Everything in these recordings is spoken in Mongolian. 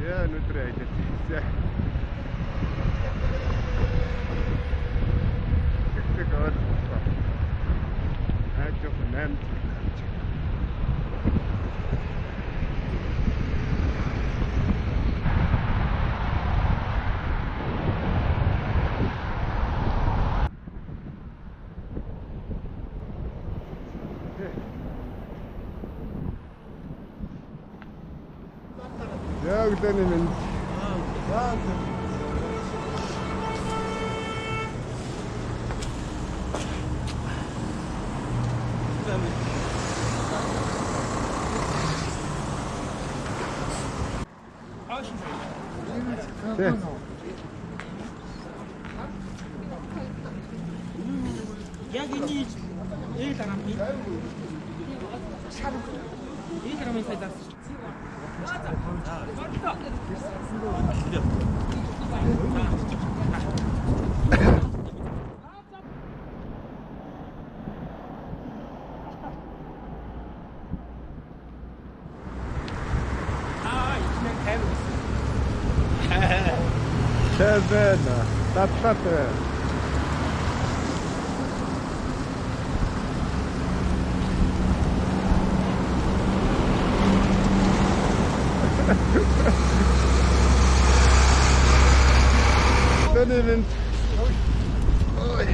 Яа өнөөдөр аялал хийсэн. Тэг ойлголоо. Ажиг 8 гарч. Яг л энэ нь. Яг энэ eel арамын шар eel арамын сайдаас Чэвэна, татпатэ. Дэнэвэн. Ой.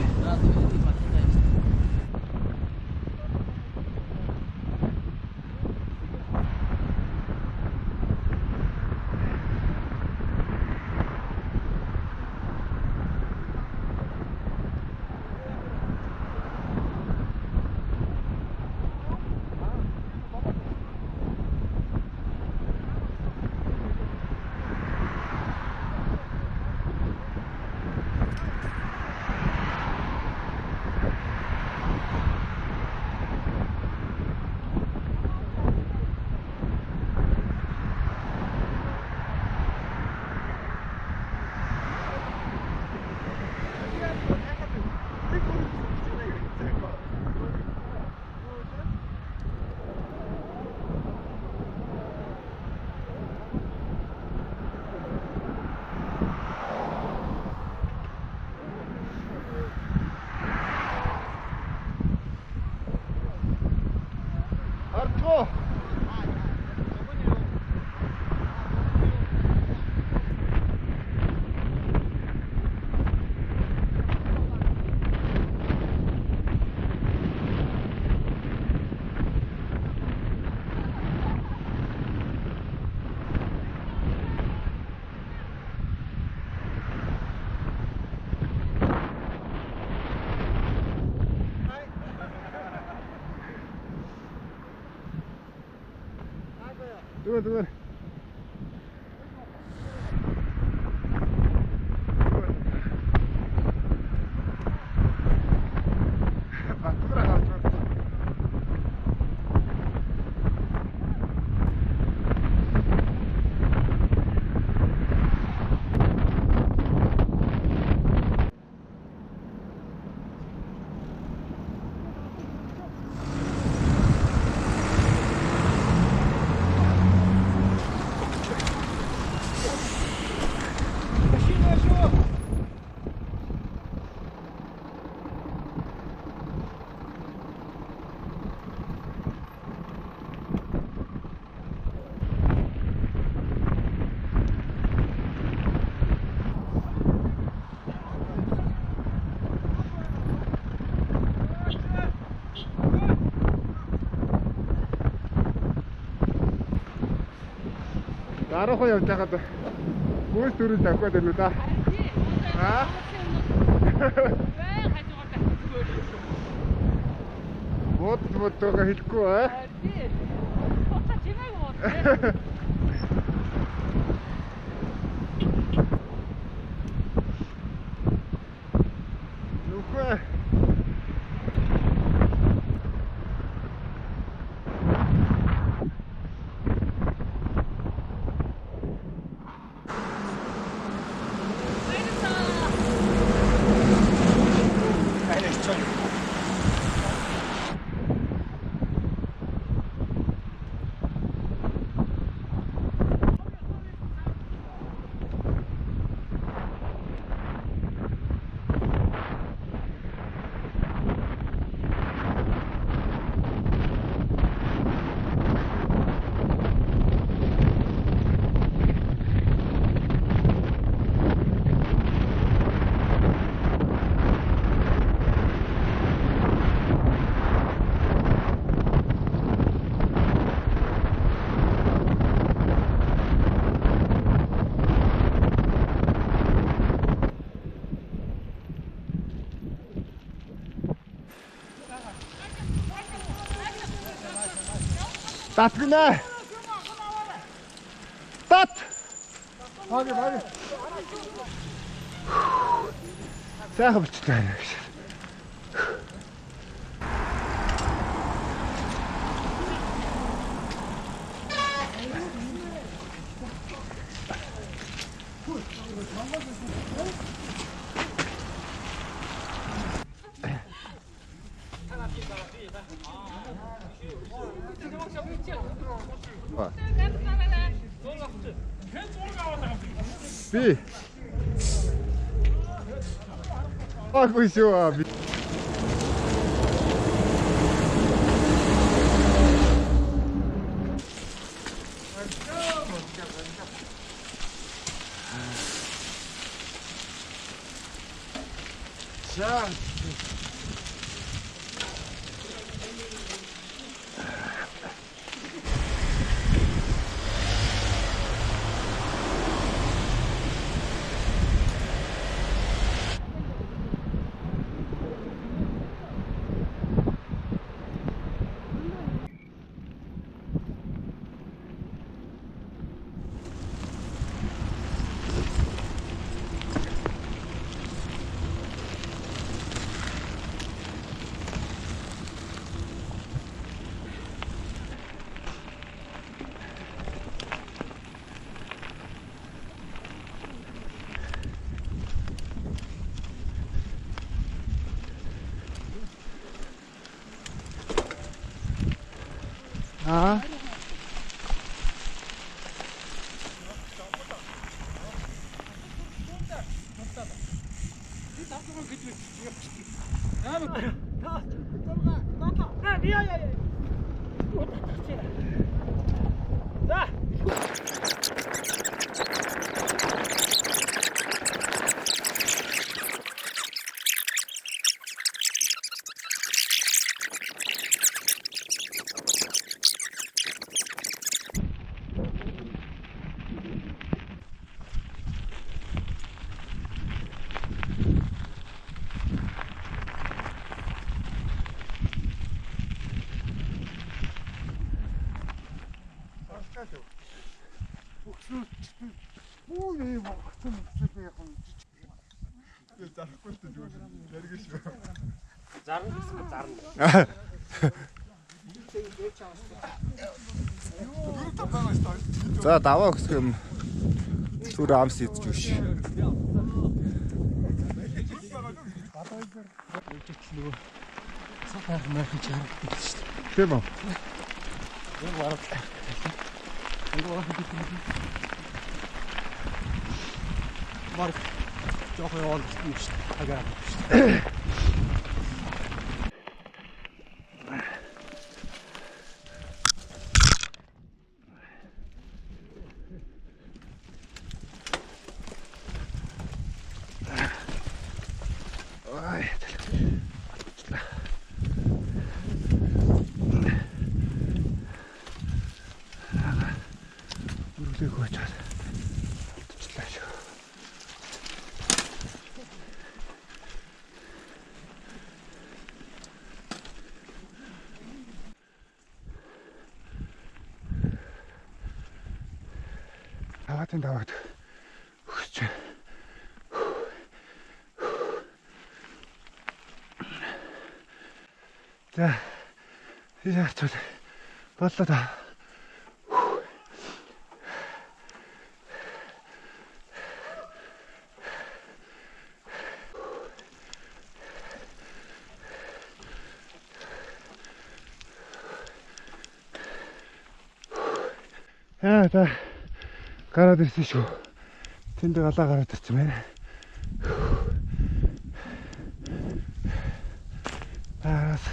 Артко. Dur. Дараахан явж байгаад гүйс төрөл авах гэдэг нь да. Аа? Вот тога хэлэхгүй аа. Тий. Хоцоо чимээг уу. Нүхэ. Татгнаа. Тат. Баги. Сайхан болчихлоо байна гэж. Би. Аггүй шүү. Аа. За даваа өгөх юм. Түр амс идэж биш. Тийм үү? Марк жоох яваад юм шүү дээ. Хагаа шүү. Таваатын даваад өгч. За. Яач боллоо та. Яа та гараад ирсэн шүү. Тэнд галаа гараад ирсэн байна. Аас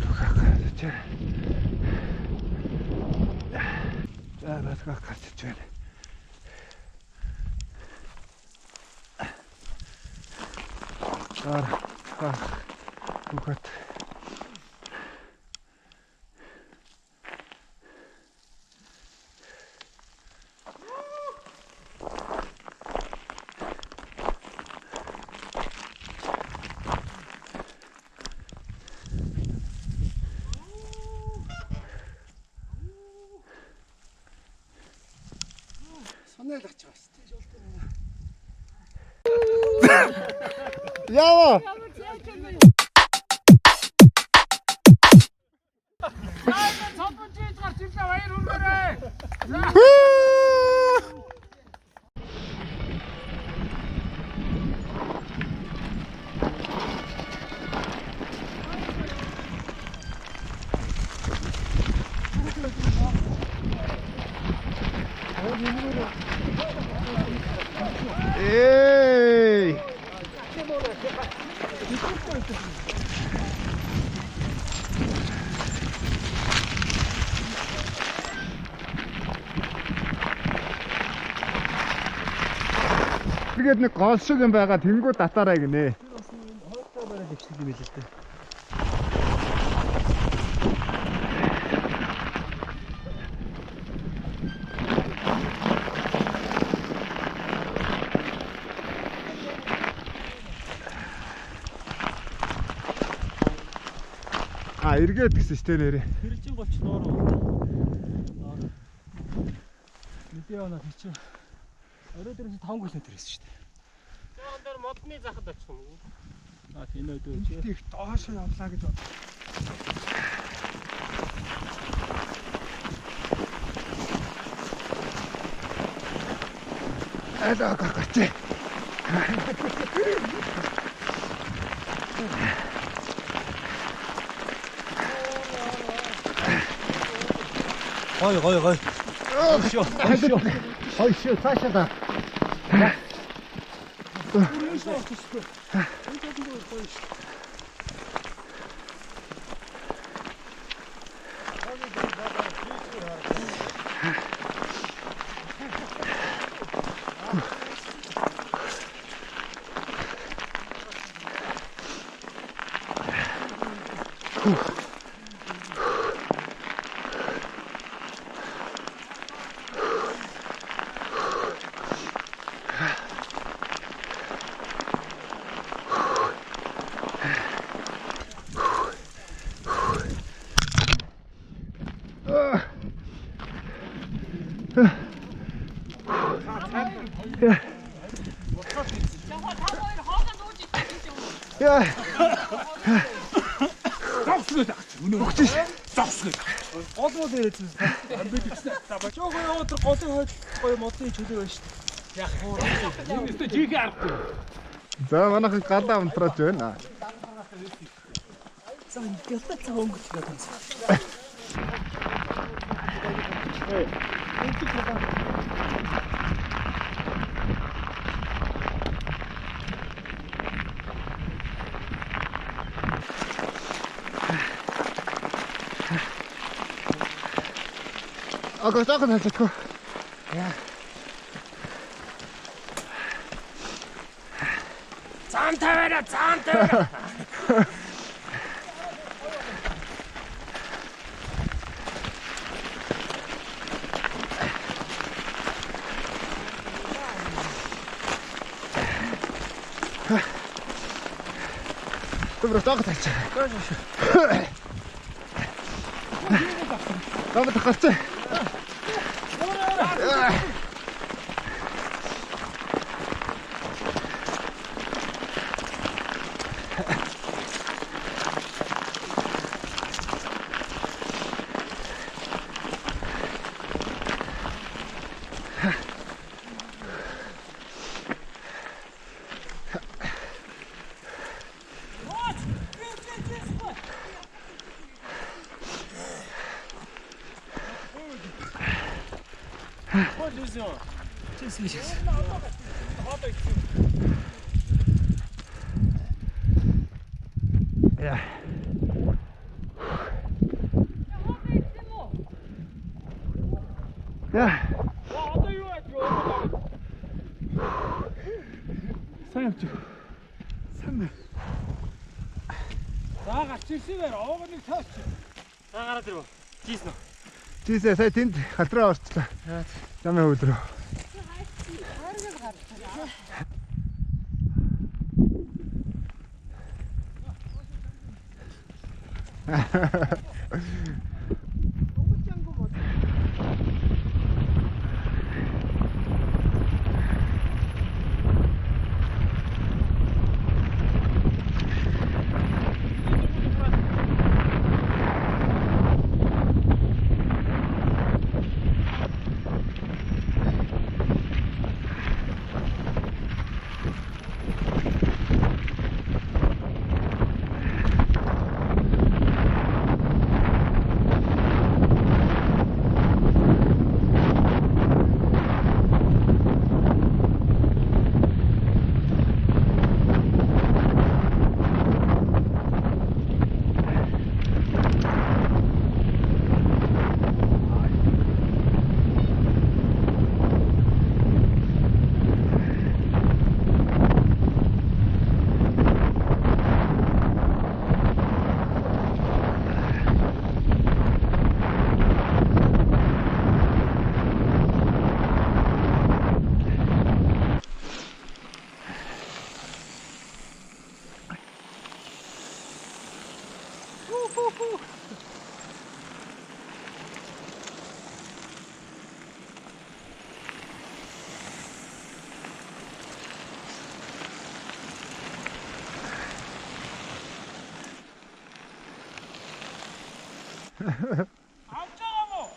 тутгаа гараад ирсэн. Аас гараад ирсэн. Бүгд Сонор ачиж сте жолтой. Яа! 첫 번째 진짜 왜 이런 거래? 에이. Тэгээд нэг гол шиг юм байгаа тэнгүү татаарай гинэ. Хоолтой бараад өвчлөг юм л л дээ. А эргээд гисэн штэ нэрээ. Хэрэгжин голч доороо. Мэдээ оноо хийчих. Орой дээрээс 5 км ирсэн шүү дээ. 저건 дээр модны захад очих юм. А тийм өдөө. Их доош явлаа гэж бод. Алаа гагч. Гой. Хойшоо цаашаа да. 야. Голмоо дээр хэлсэн. Амбид гэсэн. Бачаагаа яваад тэр голын хойд гоё модны чөлөө байна шүү дээ. Яг хоо. Энэ өстө жиг арахгүй. За манайхан галаа унтраач байна. За ингээл цаг өнгөч гэдэг юм. 아까 작은 했었고. 야. 짠타와라 짠타와라. 그럼 작은 했지. 나부터 갔지. 야. 야. 사냥주. 산내. 나가 70ээр оогны таач. Нагараа дөрөв. Тийснэ. Тийсээ сая тэнд хатраа орчлаа. Ямаа өдрөө.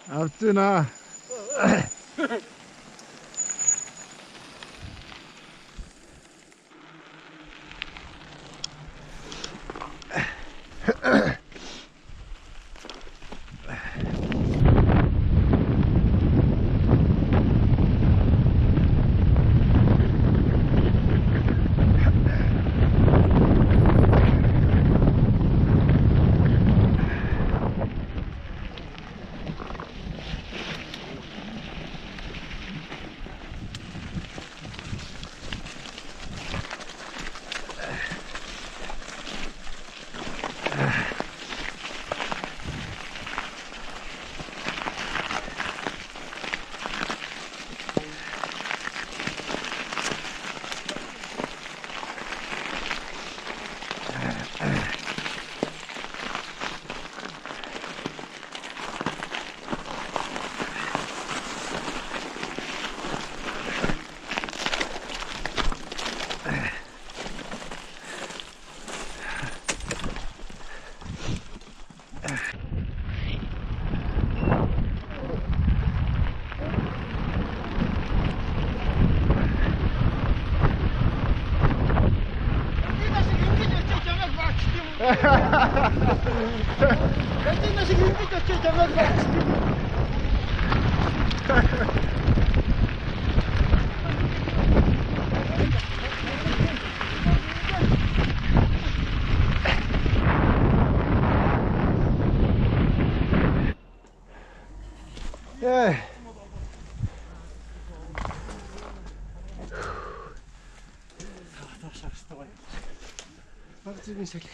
авцгаа. 예. 박지민 새끼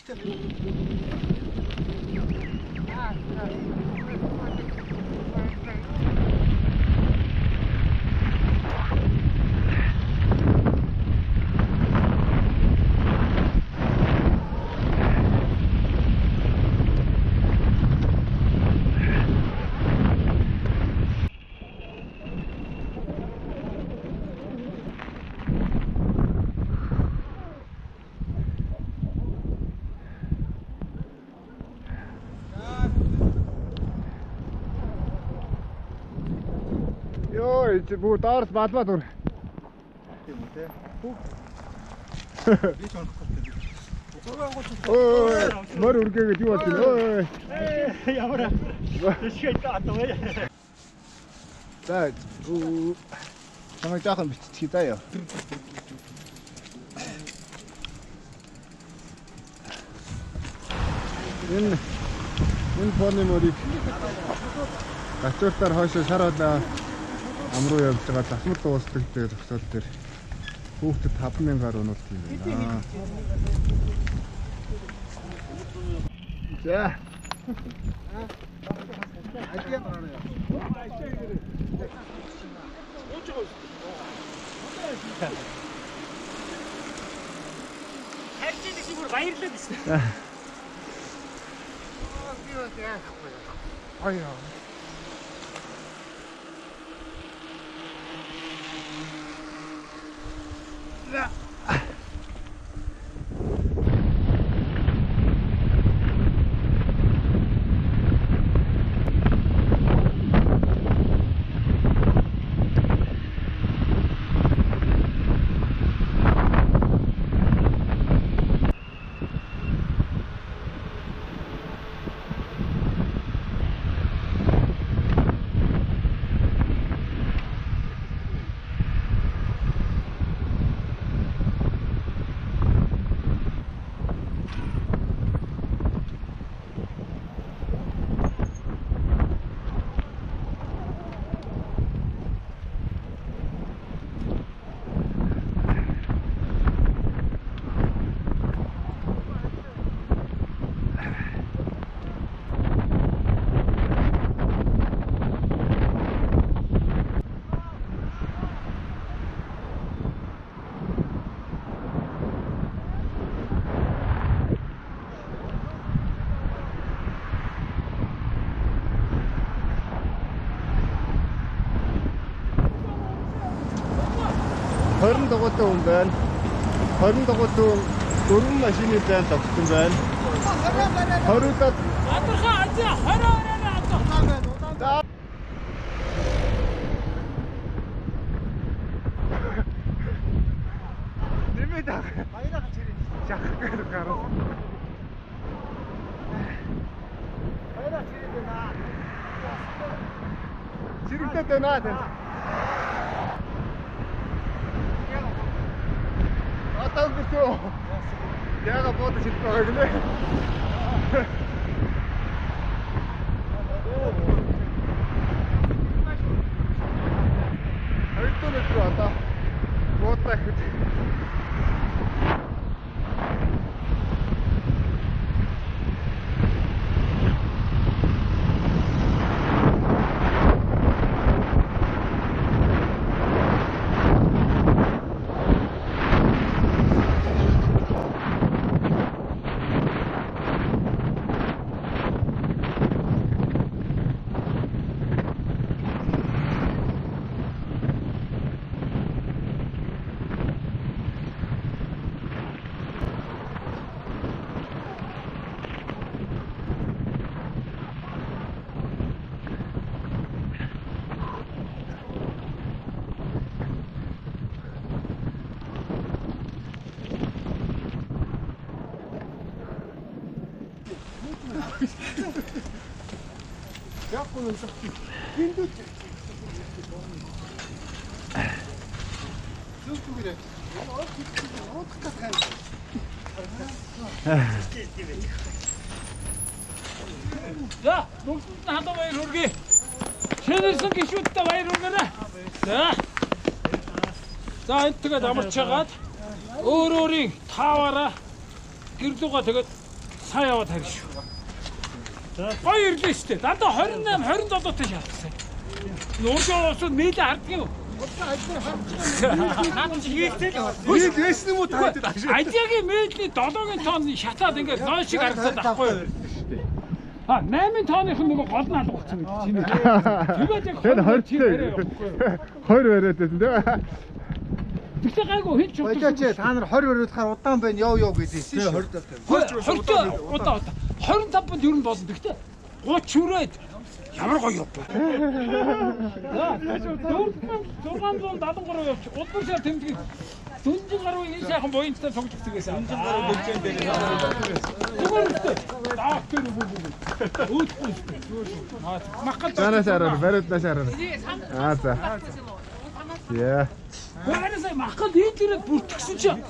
ёо бүр доорс балбаа дүр. Тийм үү те. Би ч онцгой. Ой, мөр үргээгээд юу болдгийг ой. Ямар дэшгээ таатвэ. За чамайг жаахан биччихъя заа ёо. Энэ фоны мөрийг гацууртаар хойшоо шаруулаа амруу явж байгаа засмар дуустдаг дээр зогсоол дээр хүүхдэд 5,000 гаруй унуулт юм байна. За. хайрцаг шиг бүр баярлаад байна. Аяа. Хорин дугуйтай хүн байна. Хорин дугуйтай дөрвөн машины зайн тогтсон байна. Хориудаад Адархаа азя 20 орой 나. 님이다. 자, 가까이로 가라. 지를 때 놔야 돼. 어떤 것도 내가 뭐도 짓고 가길래. 별도를 들어왔다. 누웠다 그때. 자, 녹슨 하다 와 이러게. 쟤네선 게 슛다 와 이러거나. 자, 자, 인트가 남아쳐가. 어로링 타와라. 길도가 되게 사야와 다르쇼. 자, 이렇게 있을 때 나도 허른남 허른도 또 되셨어. 노조서 내다 할게요. Хөөс дэсэн юм уу та хэд ашиг. 아이디어게 매일 도동에 턴 샤타 된게 너씩 알았다 닦고요. 아, 8 тонных нөгөө гол нь алгуулсан тийм. Тэгээд хэн 20 20 бариад байсан тийм. тэгтээ гайгүй хин ч Болооч та нар 20 өрөөдөхөр удаан байна яв гэдээсэн шүү. 20 удаа 25-нд юу нь болно тэгтээ 30 хүрээд ямар гоё явах. 673 явчих. Удмар шар тэмдэг. Дүнжин гаруй энэ сайхан буянттай цогж өгсөгөөсөн. Дүнжин гаруй дүнжин дээр. Зүгээр үстэй. Даах тэр үгүй. Өөхгүй. Махал. Танаас хараа, бариуднаас хараа. Аа за. Яа. Гэрээсээ махал энэ дээрээ бүртгэсэн чинь.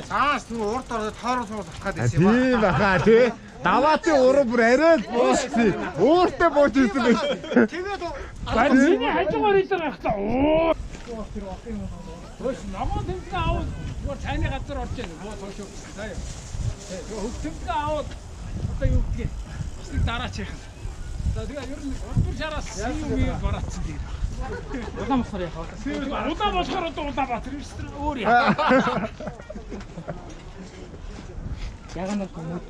Цаас нөгөө урд ороод тоороо сууж авах гэдэг юм Тийм баха тий. Даваатын уруу бүр арай л буушсан. Ууртай буушсан байх. Тэгээд Гэр миний хажуугаар ирсэн ахта. Оо. Хөөс намаа тэмдэг аав. Зүгээр цайны газар орж байна. Боо сууж өгсөн. За яа. Хөвтөмг аваад одоо юу гэх. Хэсэг дараач яах. За тэгээ ер нь урд шараас юм бараацсан дээр. Улаан болохоор яах вэ? Улаан болохоор одоо Улаанбаатар ирсэн өөр яах. Ягнаа комод